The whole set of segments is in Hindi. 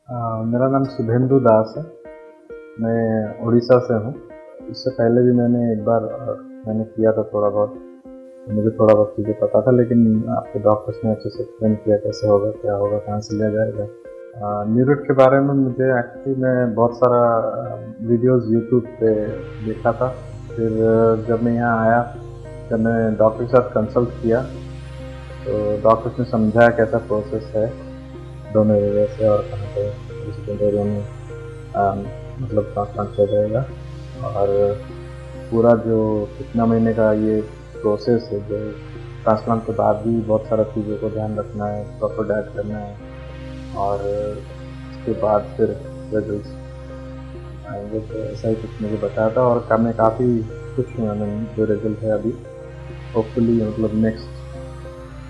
मेरा नाम शुभेंदु दास है। मैं उड़ीसा से हूँ। इससे पहले भी मैंने एक बार मैंने किया था थोड़ा बहुत। मुझे थोड़ा बहुत चीज़ें पता था, लेकिन आपके डॉक्टर्स ने अच्छे से एक्सप्लेन किया कैसे होगा, क्या होगा, कहाँ से लिया जाएगा। न्यूरोट के बारे में मुझे एक्चुअली मैं बहुत सारा वीडियोस यूट्यूब पे देखा था। फिर जब मैं यहाँ आया, जब मैं डॉक्टर के साथ कंसल्ट किया तो डॉक्टर्स ने समझाया कैसा प्रोसेस है दोनों एरिया से और कहाँ पे डिस्टेंट एरिया में मतलब ट्रांसप्लांट किया जाएगा। और पूरा जो कितना महीने का ये प्रोसेस है, जो ट्रांसप्लांट के बाद भी बहुत सारा चीज़ों को ध्यान रखना है, प्रॉपर डाइट करना है, और उसके बाद फिर रिजल्ट आएंगे। तो ऐसा ही कुछ मुझे बताया था और मैं काफ़ी खुश हूँ। मैंने जो रिजल्ट है अभी, होपफुली मतलब नेक्स्ट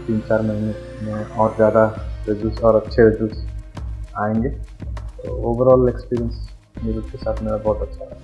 3-4 महीने में और ज़्यादा रिजल्ट और अच्छे रिजल्ट आएंगे। तो ओवरऑल एक्सपीरियंस न्यूरोट के साथ मेरा बहुत अच्छा है।